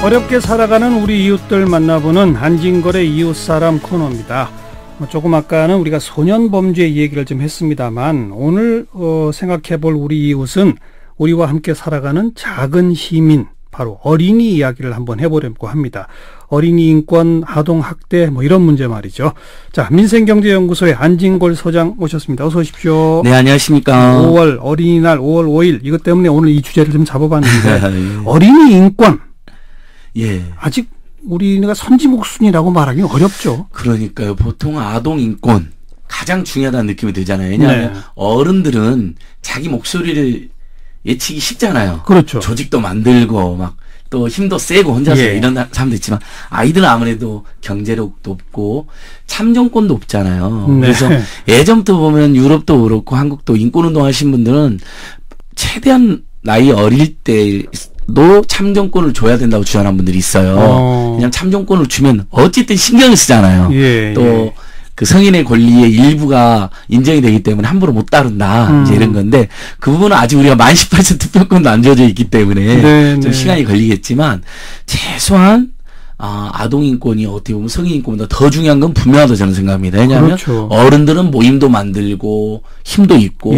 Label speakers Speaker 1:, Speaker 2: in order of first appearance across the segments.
Speaker 1: 어렵게 살아가는 우리 이웃들 만나보는 안진걸의 이웃사람 코너입니다. 조금 아까는 우리가 소년범죄 얘기를 좀 했습니다만 오늘 생각해볼 우리 이웃은 우리와 함께 살아가는 작은 시민, 바로 어린이 이야기를 한번 해보려고 합니다. 어린이 인권, 아동학대 이런 문제 말이죠. 자, 민생경제연구소의 안진걸 소장 오셨습니다. 어서 오십시오.
Speaker 2: 네, 안녕하십니까.
Speaker 1: 5월 어린이날 5월 5일 이것 때문에 오늘 이 주제를 좀 잡아봤는데 어린이 인권.
Speaker 2: 예.
Speaker 1: 아직 우리가 선지목순이라고 말하기는 어렵죠.
Speaker 2: 그러니까요. 보통 아동 인권 가장 중요하다는 느낌이 들잖아요. 왜냐하면
Speaker 1: 네.
Speaker 2: 어른들은 자기 목소리를 예치기 쉽잖아요.
Speaker 1: 그렇죠.
Speaker 2: 조직도 만들고 막 또 힘도 세고 혼자서 이런 사람도 있지만 아이들은 아무래도 경제력도 없고 참정권도 없잖아요.
Speaker 1: 네.
Speaker 2: 그래서 예전부터 보면 유럽도 그렇고 한국도 인권운동 하신 분들은 최대한 나이 어릴 때도 참정권을 줘야 된다고 주장하는 분들이 있어요. 그냥 참정권을 주면 어쨌든 신경을 쓰잖아요. 또 그 성인의 권리의 일부가 인정이 되기 때문에 함부로 못 다룬다. 이제 이런 건데 그 부분은 아직 우리가 만 18세 투표권도 안 주어져 있기 때문에 좀 시간이 걸리겠지만 최소한 아동 인권이 어떻게 보면 성인 인권보다 더 중요한 건 분명하다고 저는 생각합니다. 왜냐하면
Speaker 1: 그렇죠.
Speaker 2: 어른들은 모임도 만들고 힘도 있고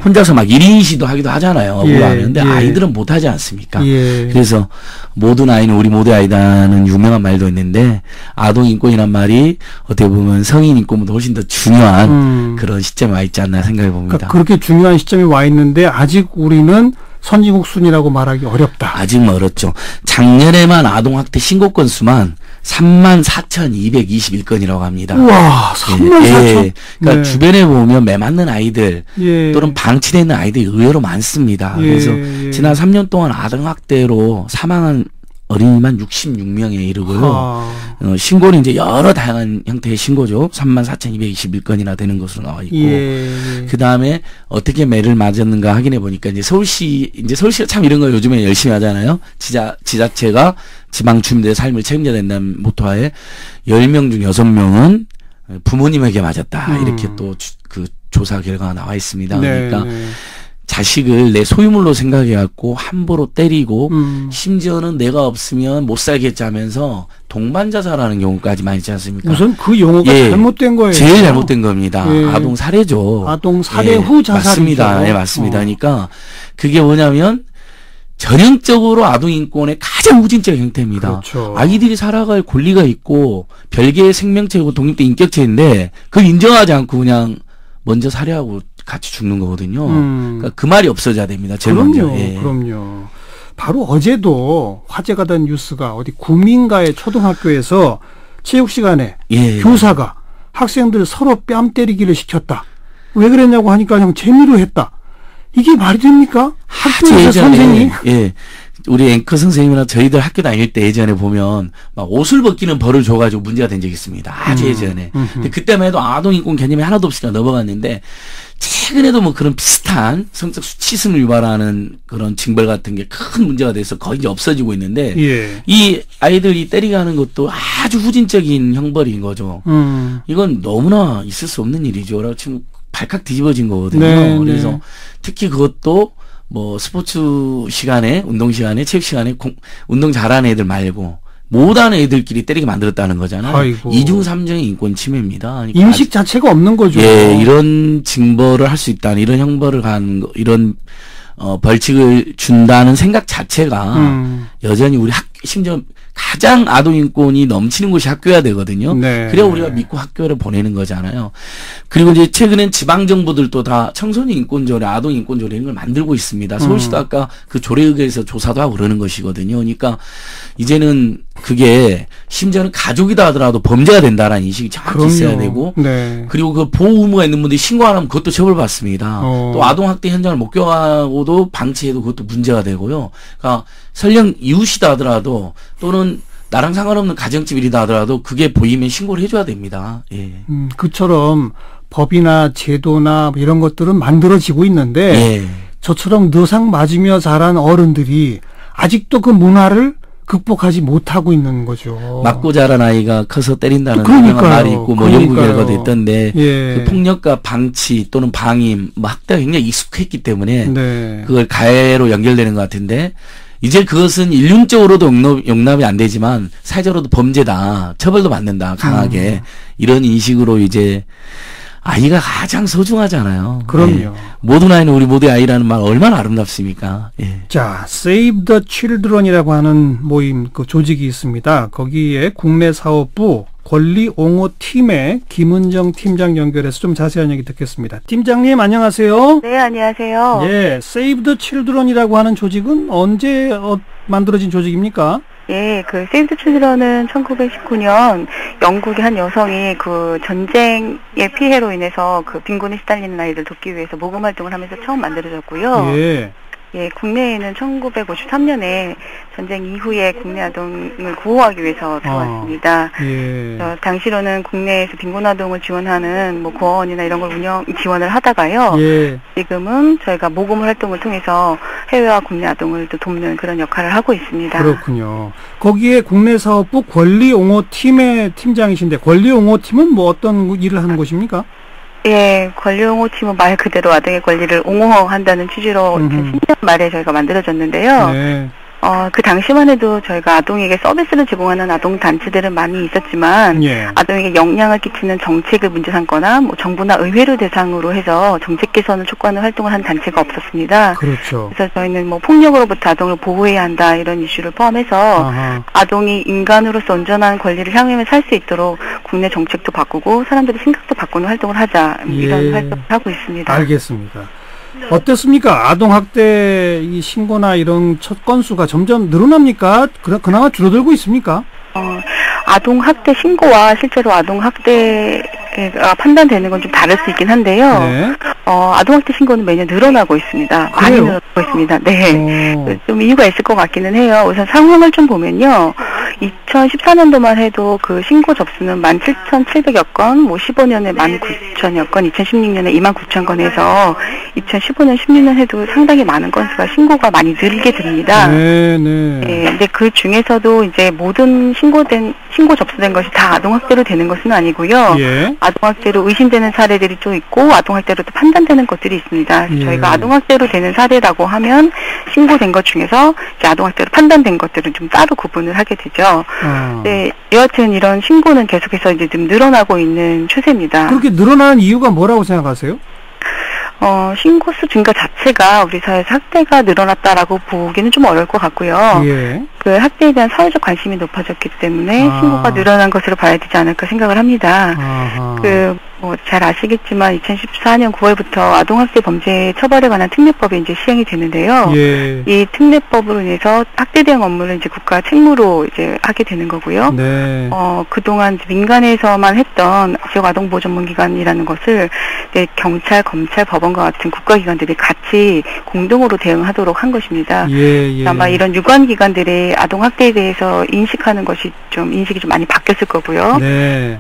Speaker 2: 혼자서 막 1인 시도 하기도 하잖아요. 하는데 아이들은 못 하지 않습니까? 그래서 모든 아이는 우리 모두의 아이다는 유명한 말도 있는데 아동 인권이란 말이 어떻게 보면 성인 인권보다 훨씬 더 중요한 그런 시점에 와 있지 않나 생각해 봅니다.
Speaker 1: 그러니까 그렇게 중요한 시점에 와 있는데 아직 우리는 선지국순이라고 말하기 어렵다.
Speaker 2: 아직 멀었죠. 작년에만 아동학대 신고 건수만 34,221건이라고 합니다.
Speaker 1: 우와, 34,000.
Speaker 2: 그러니까 주변에 보면 매 맞는 아이들 또는 방치되어 있는 아이들이 의외로 많습니다. 그래서 지난 3년 동안 아동학대로 사망한 어린이만 66명에 이르고요. 신고는 이제 여러 다양한 형태의 신고죠. 34,221건이나 되는 것으로 나와 있고. 그 다음에 어떻게 매를 맞았는가 확인해 보니까 이제 서울시가 참 이런 거 요즘에 열심히 하잖아요. 지자체가 지방 주민들의 삶을 책임져야 된다는 모토하에 10명 중 6명은 부모님에게 맞았다. 이렇게 또 그 조사 결과가 나와 있습니다. 그러니까 자식을 내 소유물로 생각해갖고 함부로 때리고 심지어는 내가 없으면 못 살겠지 하면서 동반자살하는 경우까지 많이 있지 않습니까?
Speaker 1: 우선 그 용어가 잘못된 거예요.
Speaker 2: 제일 잘못된 겁니다. 아동 살해죠.
Speaker 1: 아동 살해 후 자살이죠.
Speaker 2: 맞습니다. 네, 맞습니다. 그러니까 그게 뭐냐면 전형적으로 아동 인권의 가장 후진적 형태입니다.
Speaker 1: 그렇죠.
Speaker 2: 아이들이 살아갈 권리가 있고 별개의 생명체고 독립된 인격체인데 그걸 인정하지 않고 그냥 먼저 살해하고 같이 죽는 거거든요. 그러니까 그 말이 없어져야 됩니다. 제일 먼저.
Speaker 1: 그럼요. 바로 어제도 화제가 된 뉴스가 어디 구민가의 초등학교에서 체육 시간에 교사가 학생들 서로 뺨 때리기를 시켰다. 왜 그랬냐고 하니까 그냥 재미로 했다. 이게 말이 됩니까? 학교에서 선생님?
Speaker 2: 우리 앵커 선생님이나 저희들 학교 다닐 때 예전에 보면 막 옷을 벗기는 벌을 줘가지고 문제가 된 적이 있습니다. 아주 예전에. 근데 그때만 해도 아동인권 개념이 하나도 없으니까 넘어갔는데 최근에도 뭐 그런 비슷한 성적 수치심을 유발하는 그런 징벌 같은 게 큰 문제가 돼서 거의 이제 없어지고 있는데 이 아이들이 때리게 하는 것도 아주 후진적인 형벌인 거죠. 이건 너무나 있을 수 없는 일이죠. 지금 발칵 뒤집어진 거거든요. 그래서 특히 그것도 뭐 스포츠 시간에 운동 시간에 체육 시간에 운동 잘하는 애들 말고 못하는 애들끼리 때리게 만들었다는 거잖아요. 이중 삼중의 인권 침해입니다. 그러니까
Speaker 1: 인식 자체가 없는 거죠.
Speaker 2: 이런 징벌을 할 수 있다는 이런 형벌을 가는 거, 이런 벌칙을 준다는 생각 자체가 여전히 우리 심지어 가장 아동인권이 넘치는 곳이 학교여야 되거든요. 그래야 우리가 믿고 학교를 보내는 거잖아요. 그리고 이제 최근엔 지방정부들도 다 청소년 인권조례, 아동 인권조례 이런 걸 만들고 있습니다. 서울시도 아까 그 조례의회에서 조사도 하고 그러는 것이거든요. 그러니까 이제는 그게 심지어는 가족이다 하더라도 범죄가 된다라는 인식이 정확히 있어야 되고 그리고 그 보호 의무가 있는 분들이 신고 안 하면 그것도 처벌받습니다. 또 아동학대 현장을 목격하고도 방치해도 그것도 문제가 되고요. 그러니까 설령 이웃이다 하더라도 또는 나랑 상관없는 가정집 일이다 하더라도 그게 보이면 신고를 해줘야 됩니다.
Speaker 1: 그처럼 법이나 제도나 이런 것들은 만들어지고 있는데 저처럼 너상 맞으며 자란 어른들이 아직도 그 문화를 극복하지 못하고 있는 거죠.
Speaker 2: 맞고 자란 아이가 커서 때린다는 유명한 말이 있고 뭐 연구 결과도 있던데 그 폭력과 방치 또는 방임, 뭐 학대가 굉장히 익숙했기 때문에 그걸 가해로 연결되는 것 같은데 이제 그것은 인륜적으로도 용납이 안 되지만 사회적으로도 범죄다, 처벌도 받는다, 강하게 이런 인식으로 이제 아이가 가장 소중하잖아요.
Speaker 1: 그럼요.
Speaker 2: 예. 모든 아이는 우리 모두의 아이라는 말 얼마나 아름답습니까? 예.
Speaker 1: 자, Save the Children이라고 하는 모임, 그 조직이 있습니다. 거기에 국내 사업부 권리 옹호 팀의 김은정 팀장 연결해서 좀 자세한 얘기 듣겠습니다. 팀장님, 안녕하세요.
Speaker 3: 네, 안녕하세요.
Speaker 1: 예, Save the Children이라고 하는 조직은 언제 만들어진 조직입니까?
Speaker 3: 예, 그 세이브 더 칠드런은 1919년 영국의 한 여성이 그 전쟁의 피해로 인해서 그 빈곤에 시달리는 아이들 돕기 위해서 모금 활동을 하면서 처음 만들어졌고요.
Speaker 1: 예.
Speaker 3: 예, 국내에는 1953년에 전쟁 이후에 국내 아동을 구호하기 위해서 들어왔습니다.
Speaker 1: 예.
Speaker 3: 당시로는 국내에서 빈곤 아동을 지원하는 뭐 고아원이나 이런 걸 지원을 하다가요.
Speaker 1: 예.
Speaker 3: 지금은 저희가 모금 활동을 통해서 해외와 국내 아동을 또 돕는 그런 역할을 하고 있습니다.
Speaker 1: 그렇군요. 거기에 국내 사업부 권리 옹호 팀의 팀장이신데 권리 옹호 팀은 뭐 어떤 일을 하는 곳입니까?
Speaker 3: 예, 권리옹호팀은 말 그대로 아동의 권리를 옹호한다는 취지로 2010년 말에 저희가 만들어졌는데요.
Speaker 1: 네.
Speaker 3: 그 당시만 해도 저희가 아동에게 서비스를 제공하는 아동 단체들은 많이 있었지만
Speaker 1: 예.
Speaker 3: 아동에게 영향을 끼치는 정책을 문제 삼거나 뭐 정부나 의회를 대상으로 해서 정책 개선을 촉구하는 활동을 한 단체가 없었습니다.
Speaker 1: 그렇죠.
Speaker 3: 그래서 저희는 뭐 폭력으로부터 아동을 보호해야 한다 이런 이슈를 포함해서
Speaker 1: 아하.
Speaker 3: 아동이 인간으로서 온전한 권리를 향하며 살 수 있도록 국내 정책도 바꾸고 사람들의 생각도 바꾸는 활동을 하자 이런
Speaker 1: 예.
Speaker 3: 활동을 하고 있습니다.
Speaker 1: 알겠습니다. 어떻습니까? 아동학대 이 신고나 이런 첫 건수가 점점 늘어납니까? 그나마 줄어들고 있습니까?
Speaker 3: 아동학대 신고와 실제로 아동학대가 판단되는 건 좀 다를 수 있긴 한데요.
Speaker 1: 네.
Speaker 3: 아동학대 신고는 매년 늘어나고 있습니다. 많이
Speaker 1: 그래요?
Speaker 3: 늘어나고 있습니다. 네. 좀 이유가 있을 것 같기는 해요. 우선 상황을 좀 보면요. 2014년도만 해도 그 신고 접수는 17,700여 건, 뭐 15년에 19,000여 건, 2016년에 29,000건에서 2015년, 16년 해도 상당히 많은 건수가 신고가 많이 늘게 됩니다.
Speaker 1: 네.
Speaker 3: 근데 그 중에서도 이제 모든 신고 접수된 것이 다 아동학대로 되는 것은 아니고요.
Speaker 1: 예.
Speaker 3: 아동학대로 의심되는 사례들이 또 있고 아동학대로 또 판단되는 것들이 있습니다.
Speaker 1: 예.
Speaker 3: 저희가 아동학대로 되는 사례라고 하면 신고된 것 중에서 이제 아동학대로 판단된 것들은 좀 따로 구분을 하게 되죠. 네, 여하튼 이런 신고는 계속해서 이제 좀 늘어나고 있는 추세입니다.
Speaker 1: 그렇게 늘어나는 이유가 뭐라고 생각하세요?
Speaker 3: 신고 수 증가 자체가 우리 사회에서 학대가 늘어났다라고 보기는 좀 어려울 것 같고요.
Speaker 1: 예.
Speaker 3: 그 학대에 대한 사회적 관심이 높아졌기 때문에 신고가 늘어난 것으로 봐야 되지 않을까 생각을 합니다.
Speaker 1: 아하.
Speaker 3: 잘 아시겠지만 2014년 9월부터 아동학대 범죄 처벌에 관한 특례법이 이제 시행이 되는데요.
Speaker 1: 예.
Speaker 3: 이 특례법으로 인해서 학대 대응 업무를 이제 국가 책무로 이제 하게 되는 거고요.
Speaker 1: 네.
Speaker 3: 그동안 민간에서만 했던 지역 아동 보호 전문기관이라는 것을 이제 경찰, 검찰, 법원과 같은 국가기관들이 같이 공동으로 대응하도록 한 것입니다.
Speaker 1: 예.
Speaker 3: 아마 이런 유관기관들의 아동학대에 대해서 인식하는 것이 인식이 좀 많이 바뀌었을 거고요.
Speaker 1: 네.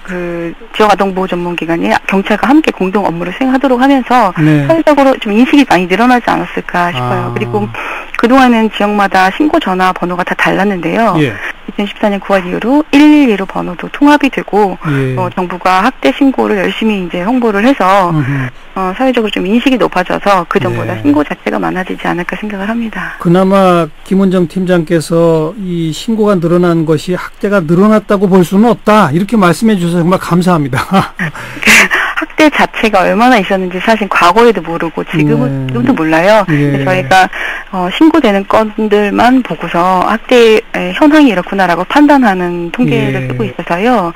Speaker 3: 그 지역 아동 보호 전문기관이 경찰과 함께 공동 업무를 수행하도록 하면서
Speaker 1: 네.
Speaker 3: 사회적으로 좀 인식이 많이 늘어나지 않았을까 싶어요. 그리고 그동안은 지역마다 신고 전화 번호가 다 달랐는데요.
Speaker 1: 예.
Speaker 3: 2014년 9월 이후로 112로 번호도 통합이 되고
Speaker 1: 예.
Speaker 3: 정부가 학대 신고를 열심히 이제 홍보를 해서 사회적으로 좀 인식이 높아져서 그 전보다
Speaker 1: 네.
Speaker 3: 신고 자체가 많아지지 않을까 생각을 합니다.
Speaker 1: 그나마 김은정 팀장께서 이 신고가 늘어난 것이 학대가 늘어났다고 볼 수는 없다. 이렇게 말씀해 주셔서 정말 감사합니다.
Speaker 3: 학대 자체가 얼마나 있었는지 사실 과거에도 모르고 지금도 몰라요.
Speaker 1: 예.
Speaker 3: 저희가 신고되는 건들만 보고서 학대 현황이 이렇구나라고 판단하는 통계를
Speaker 1: 예.
Speaker 3: 쓰고 있어서요.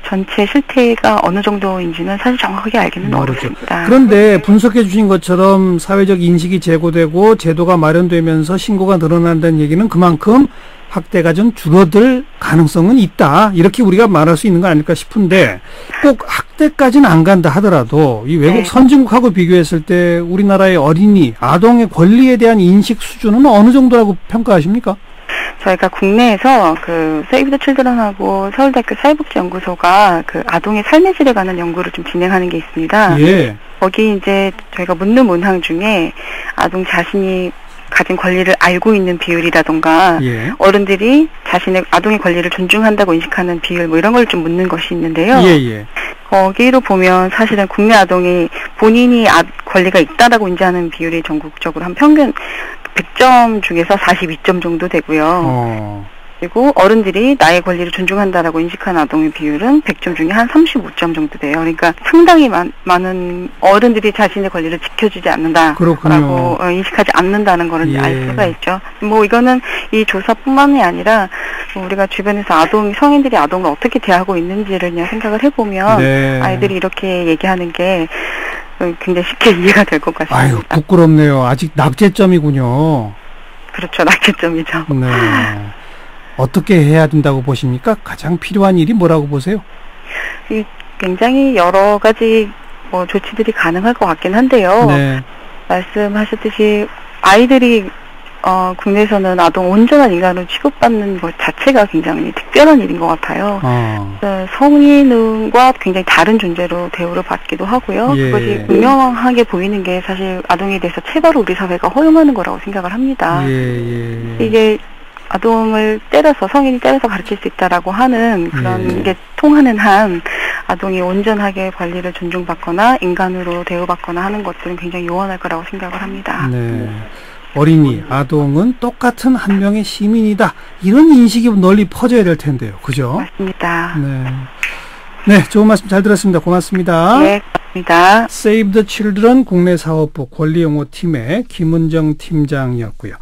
Speaker 3: 전체 실태가 어느 정도인지는 사실 정확하게 알기는 어렵습니다.
Speaker 1: 그런데 분석해 주신 것처럼 사회적 인식이 제고되고 제도가 마련되면서 신고가 늘어난다는 얘기는 그만큼 학대가 좀 줄어들 가능성은 있다. 이렇게 우리가 말할 수 있는 거 아닐까 싶은데 꼭 학대까지는 안 간다 하더라도 이 외국
Speaker 3: 네.
Speaker 1: 선진국하고 비교했을 때 우리나라의 어린이, 아동의 권리에 대한 인식 수준은 어느 정도라고 평가하십니까?
Speaker 3: 저희가 국내에서 그 세이브 더 칠드런하고 서울대학교 사회복지연구소가 그 아동의 삶의 질에 관한 연구를 좀 진행하는 게 있습니다.
Speaker 1: 예.
Speaker 3: 거기 이제 저희가 묻는 문항 중에 아동 자신이 가진 권리를 알고 있는 비율이라던가
Speaker 1: 예.
Speaker 3: 어른들이 자신의 아동의 권리를 존중한다고 인식하는 비율 뭐 이런 걸 좀 묻는 것이 있는데요.
Speaker 1: 예.
Speaker 3: 거기로 보면 사실은 국내 아동이 본인이 권리가 있다라고 인지하는 비율이 전국적으로 한 평균 100점 중에서 42점 정도 되고요. 그리고 어른들이 나의 권리를 존중한다라고 인식하는 아동의 비율은 100점 중에 한 35점 정도 돼요. 그러니까 상당히 많은 어른들이 자신의 권리를 지켜주지 않는다라고 인식하지 않는다는 거를
Speaker 1: 예.
Speaker 3: 알 수가 있죠. 뭐 이거는 이 조사뿐만이 아니라 우리가 주변에서 성인들이 아동을 어떻게 대하고 있는지를 그냥 생각을 해보면
Speaker 1: 네.
Speaker 3: 아이들이 이렇게 얘기하는 게 굉장히 쉽게 이해가 될 것 같습니다.
Speaker 1: 아유, 부끄럽네요. 아직 낙제점이군요.
Speaker 3: 그렇죠. 낙제점이죠.
Speaker 1: 네. 어떻게 해야 된다고 보십니까? 가장 필요한 일이 뭐라고 보세요?
Speaker 3: 굉장히 여러 가지 조치들이 가능할 것 같긴 한데요.
Speaker 1: 네.
Speaker 3: 말씀하셨듯이 아이들이 국내에서는 아동 온전한 인간으로 취급받는 것 자체가 굉장히 특별한 일인 것 같아요. 성인과 굉장히 다른 존재로 대우를 받기도 하고요.
Speaker 1: 예.
Speaker 3: 그것이 분명하게 보이는 게 사실 아동에 대해서 체벌을 우리 사회가 허용하는 거라고 생각을 합니다. 이게 아동을 때려서 성인이 때려서 가르칠 수 있다라고 하는 그런 게 통하는 한 아동이 온전하게 권리를 존중받거나 인간으로 대우받거나 하는 것들은 굉장히 요원할 거라고 생각을 합니다.
Speaker 1: 네. 어린이, 아동은 똑같은 한 명의 시민이다. 이런 인식이 널리 퍼져야 될 텐데요. 그죠?
Speaker 3: 맞습니다.
Speaker 1: 네. 네, 좋은 말씀 잘 들었습니다. 고맙습니다.
Speaker 3: 네, 고맙습니다.
Speaker 1: Save the Children 국내사업부 권리용어팀의 김은정 팀장이었고요.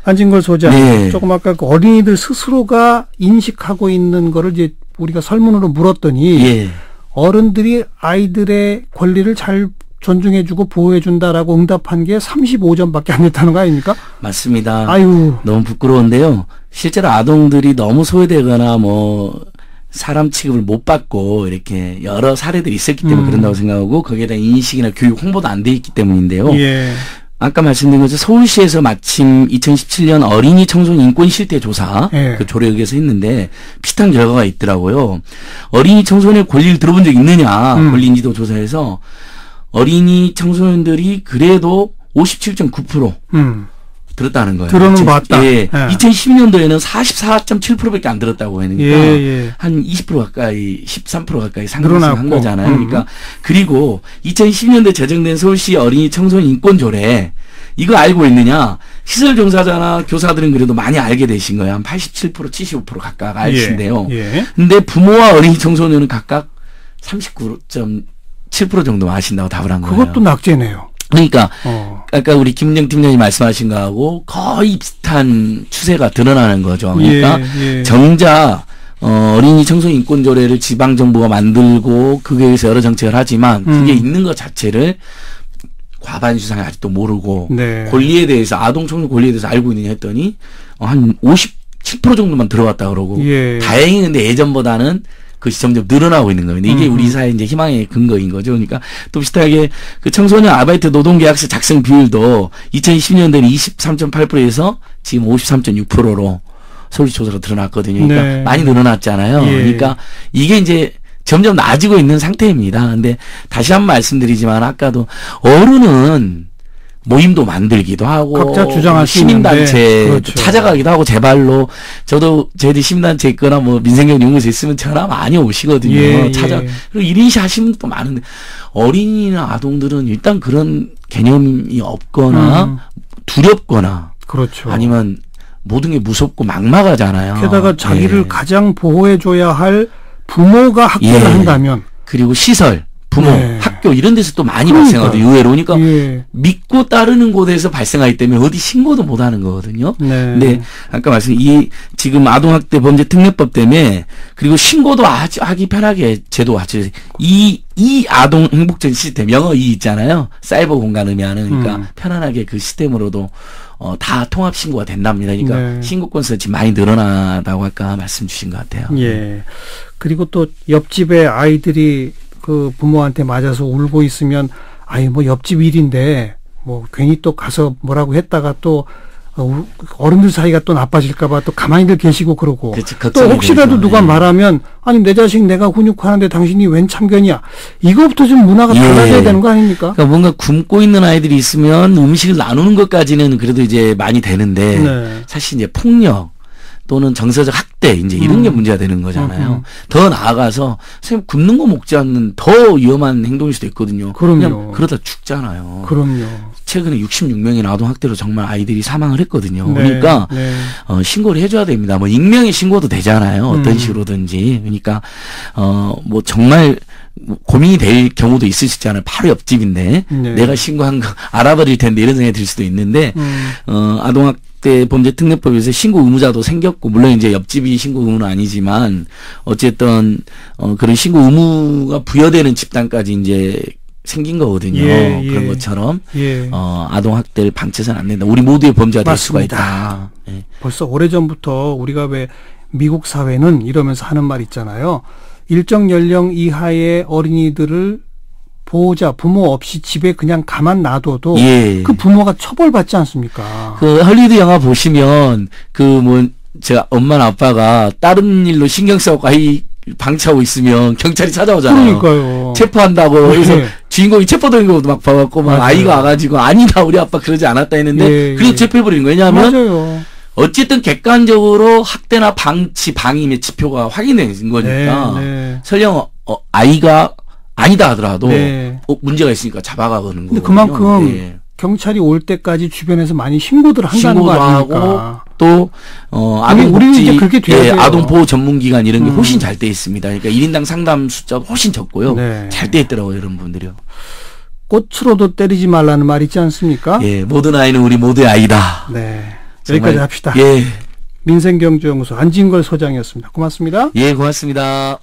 Speaker 1: 한진걸 소장,
Speaker 2: 네.
Speaker 1: 조금 아까 그 어린이들 스스로가 인식하고 있는 거를 이제 우리가 설문으로 물었더니
Speaker 2: 예.
Speaker 1: 어른들이 아이들의 권리를 잘 존중해주고 보호해준다라고 응답한 게 35점밖에 안 됐다는 거 아닙니까?
Speaker 2: 맞습니다.
Speaker 1: 아유.
Speaker 2: 너무 부끄러운데요. 실제로 아동들이 너무 소외되거나 사람 취급을 못 받고 이렇게 여러 사례들이 있었기 때문에 그런다고 생각하고 거기에 대한 인식이나 교육 홍보도 안 돼 있기 때문인데요.
Speaker 1: 예.
Speaker 2: 아까 말씀드린 것처럼 서울시에서 마침 2017년 어린이 청소년 인권 실태 조사
Speaker 1: 예.
Speaker 2: 그 조례역에서 했는데 비슷한 결과가 있더라고요. 어린이 청소년의 권리를 들어본 적 있느냐 권리 인지도 조사에서 어린이 청소년들이 그래도 57.9% 들었다는 거예요.
Speaker 1: 들어는 봤다.
Speaker 2: 예. 2012년도에는 44.7%밖에 안 들었다고 하니까 한 20% 가까이 13% 가까이 상승한 거잖아요. 그러니까 그리고 2012년도에 제정된 서울시 어린이 청소년 인권조례 이거 알고 있느냐? 시설 종사자나 교사들은 그래도 많이 알게 되신 거예요. 한 87% 75% 각각 아시는데요. 근데 부모와 어린이 청소년은 각각 39.7% 정도 아신다고 답을 한 거예요.
Speaker 1: 그것도 낙제네요.
Speaker 2: 그러니까 아까 우리 김은정 팀장님 말씀하신 거하고 거의 비슷한 추세가 드러나는 거죠. 그러니까 정작 어린이 청소년 인권조례를 지방정부가 만들고 그에 의해서 여러 정책을 하지만 그게 있는 것 자체를 과반 수상이 아직도 모르고 권리에 대해서 아동 청소년 권리에 대해서 알고 있느냐 했더니 한 57% 정도만 들어갔다 그러고 다행히 근데 예전보다는 그것이 점점 늘어나고 있는 겁니다. 이게 우리 사회의 이제 희망의 근거인 거죠. 그러니까 또 비슷하게 그 청소년 아르바이트 노동계약서 작성 비율도 2010년도에는 23.8%에서 지금 53.6%로 서울시 조사가 드러났거든요. 그러니까 많이 늘어났잖아요. 그러니까 이게 이제 점점 나아지고 있는 상태입니다. 근데 다시 한번 말씀드리지만 아까도 어른은 모임도 만들기도 하고
Speaker 1: 각자 주장할 수
Speaker 2: 시민단체 찾아가기도 하고 제발로 저도 저희들 시민단체 있거나 민생경 연구소 있으면 전화 많이 오시거든요. 그리고 1인시 하시는 분도 많은데 어린이나 아동들은 일단 그런 개념이 없거나 두렵거나 아니면 모든 게 무섭고 막막하잖아요.
Speaker 1: 게다가 자기를 가장 보호해줘야 할 부모가 학대를 한다면
Speaker 2: 그리고 시설 부모, 학교 이런 데서 또 많이 발생하거든요. 의외로. 그러니까 믿고 따르는 곳에서 발생하기 때문에 어디 신고도 못 하는 거거든요. 근데 아까 지금 아동학대 범죄 특례법 때문에 그리고 신고도 하기 편하게 제도 아주 이 아동 행복전 시스템 영어 이 있잖아요. 사이버 공간 의미하는 그러니까 편안하게 그 시스템으로도 다 통합 신고가 된답니다. 그러니까 신고 건수가 지금 많이 늘어나다고 아까 말씀 주신 것 같아요.
Speaker 1: 그리고 또 옆집에 아이들이 그 부모한테 맞아서 울고 있으면 옆집 일인데 괜히 또 가서 뭐라고 했다가 또 어른들 사이가 또 나빠질까봐 또 가만히들 계시고 그러고 또 혹시라도 누가 말하면 아니 내 자식 내가 훈육하는데 당신이 웬 참견이야 이거부터 좀 문화가 달라져야 되는 거 아닙니까?
Speaker 2: 그러니까 뭔가 굶고 있는 아이들이 있으면 음식을 나누는 것까지는 그래도 이제 많이 되는데 사실 이제 폭력 또는 정서적 학대 이제 이런 게 문제가 되는 거잖아요. 더 나아가서 선생님 굶는 거 먹지 않는 더 위험한 행동일 수도 있거든요.
Speaker 1: 그럼요.
Speaker 2: 그냥 그러다 죽잖아요.
Speaker 1: 그럼요.
Speaker 2: 최근에 66명의 아동 학대로 정말 아이들이 사망을 했거든요.
Speaker 1: 네,
Speaker 2: 그러니까
Speaker 1: 네.
Speaker 2: 신고를 해줘야 됩니다. 뭐 익명의 신고도 되잖아요. 어떤 식으로든지. 그러니까 뭐 정말 고민이 될 경우도 있을 수 있잖아요. 바로 옆집인데
Speaker 1: 네.
Speaker 2: 내가 신고한 거 알아버릴 텐데 이런 생각이 들 수도 있는데 아동학대 범죄특례법에서 신고 의무자도 생겼고 물론 이제 옆집이 신고 의무는 아니지만 어쨌든 그런 신고 의무가 부여되는 집단까지 이제 생긴 거거든요.
Speaker 1: 예, 예.
Speaker 2: 그런 것처럼
Speaker 1: 예.
Speaker 2: 아동학대를 방치해서는 안 된다. 우리 모두의 범죄가 될 수가 있다. 예.
Speaker 1: 벌써 오래전부터 우리가 왜 미국 사회는 이러면서 하는 말 있잖아요. 일정 연령 이하의 어린이들을 보호자, 부모 없이 집에 그냥 가만 놔둬도
Speaker 2: 예.
Speaker 1: 그 부모가 처벌받지 않습니까?
Speaker 2: 그 헐리우드 영화 보시면 제가 엄마나 아빠가 다른 일로 신경 써갖고 아이 방치하고 있으면 경찰이 찾아오잖아요.
Speaker 1: 그러니까요.
Speaker 2: 체포한다고. 그래서 주인공이 체포된 것도 막 봐갖고 막
Speaker 1: 맞아요.
Speaker 2: 아이가 와가지고 아니다 우리 아빠 그러지 않았다 했는데
Speaker 1: 예,
Speaker 2: 그래도
Speaker 1: 예.
Speaker 2: 체포해버리는 거예요. 왜냐하면
Speaker 1: 맞아요.
Speaker 2: 어쨌든 객관적으로 학대나 방치, 방임의 지표가 확인된 거니까
Speaker 1: 네, 네.
Speaker 2: 설령 아이가 아니다 하더라도
Speaker 1: 네.
Speaker 2: 문제가 있으니까 잡아가는
Speaker 1: 근데
Speaker 2: 거거든요.
Speaker 1: 그만큼
Speaker 2: 예.
Speaker 1: 경찰이 올 때까지 주변에서 많이 신고들을 한다는 거
Speaker 2: 신고도
Speaker 1: 아닙니까?
Speaker 2: 하고 또
Speaker 1: 우리는 이제 그렇게 돼야 돼요.
Speaker 2: 아동 보호 전문기관 이런 게 훨씬 잘 돼 있습니다. 그러니까 1인당 상담 숫자가 훨씬 적고요.
Speaker 1: 네.
Speaker 2: 잘 돼 있더라고요, 이런 분들이요.
Speaker 1: 꽃으로도 때리지 말라는 말 있지 않습니까?
Speaker 2: 예, 모든 아이는 우리 모두의 아이다.
Speaker 1: 네.
Speaker 2: 정말,
Speaker 1: 여기까지 합시다.
Speaker 2: 예.
Speaker 1: 민생경제연구소 안진걸 소장이었습니다. 고맙습니다.
Speaker 2: 예, 고맙습니다.